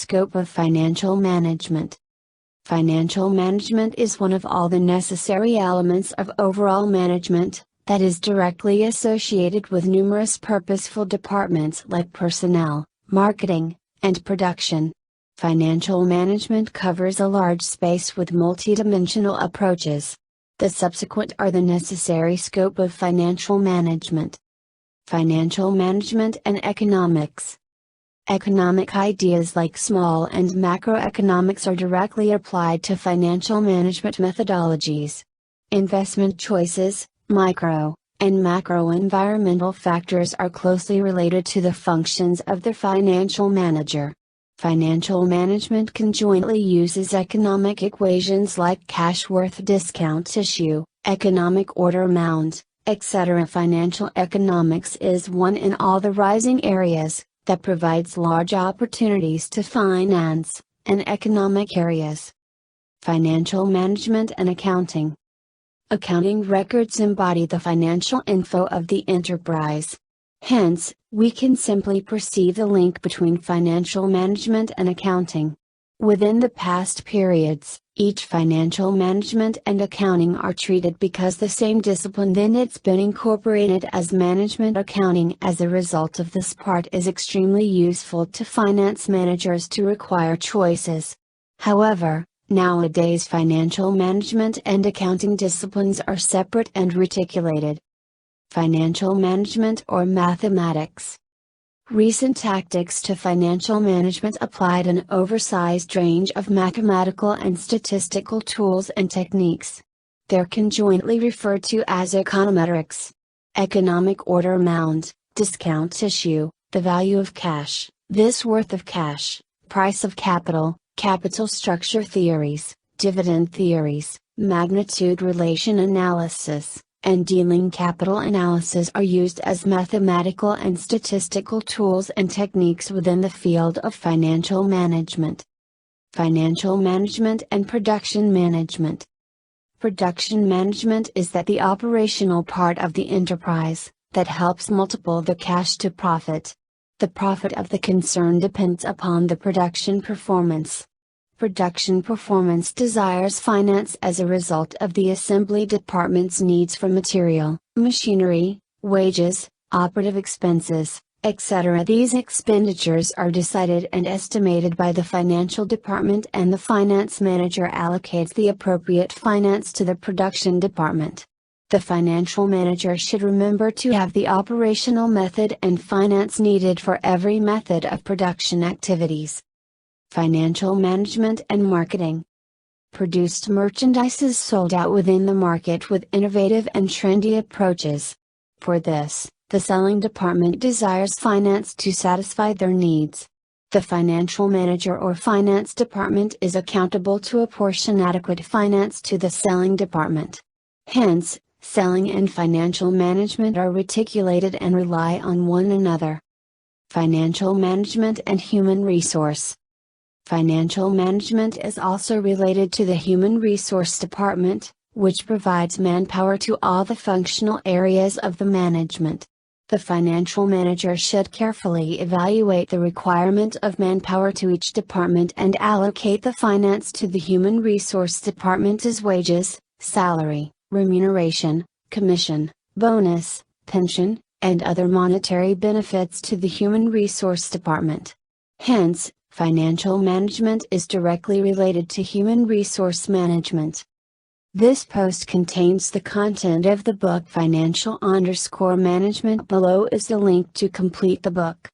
scope of financial management. Financial management is one of all the necessary elements of overall management, that is directly associated with numerous purposeful departments like personnel, marketing, and production. Financial management covers a large space with multidimensional approaches. The subsequent are the necessary scope of financial management. Financial management and economics. Economic ideas like small and macroeconomics are directly applied to financial management methodologies. Investment choices, micro, and macro environmental factors are closely related to the functions of the financial manager. Financial management conjointly uses economic equations like cash worth discount issue, economic order amount, etc. Financial economics is one in all the rising areas, that provides large opportunities to finance, and economic areas. Financial management and accounting. Accounting records embody the financial info of the enterprise. Hence, we can simply perceive the link between financial management and accounting. Within the past periods, each financial management and accounting are treated because the same discipline, then it's been incorporated as management accounting. As a result of this part is extremely useful to finance managers to require choices. However, nowadays financial management and accounting disciplines are separate and reticulated. Financial management or mathematics. Recent tactics to financial management applied an oversized range of mathematical and statistical tools and techniques. They're conjointly referred to as econometrics. Economic order amount, discount issue, the value of cash, this worth of cash, price of capital, capital structure theories, dividend theories, magnitude relation analysis, and dealing capital analysis are used as mathematical and statistical tools and techniques within the field of financial management. Financial management and production management. Production management is the operational part of the enterprise, that helps multiply the cash to profit. The profit of the concern depends upon the production performance. Production performance desires finance as a result of the assembly department's needs for material, machinery, wages, operative expenses, etc. These expenditures are decided and estimated by the financial department, and the finance manager allocates the appropriate finance to the production department. The financial manager should remember to have the operational method and finance needed for every method of production activities. Financial management and marketing. Produced merchandise is sold out within the market with innovative and trendy approaches. For this, the selling department desires finance to satisfy their needs. The financial manager or finance department is accountable to apportion adequate finance to the selling department. Hence, selling and financial management are reticulated and rely on one another. Financial management and human resource. Financial management is also related to the human resource department, which provides manpower to all the functional areas of the management. The financial manager should carefully evaluate the requirement of manpower to each department and allocate the finance to the human resource department as wages, salary, remuneration, commission, bonus, pension, and other monetary benefits to the human resource department. Hence, financial management is directly related to human resource management. This post contains the content of the book Financial_Management. Below is the link to complete the book.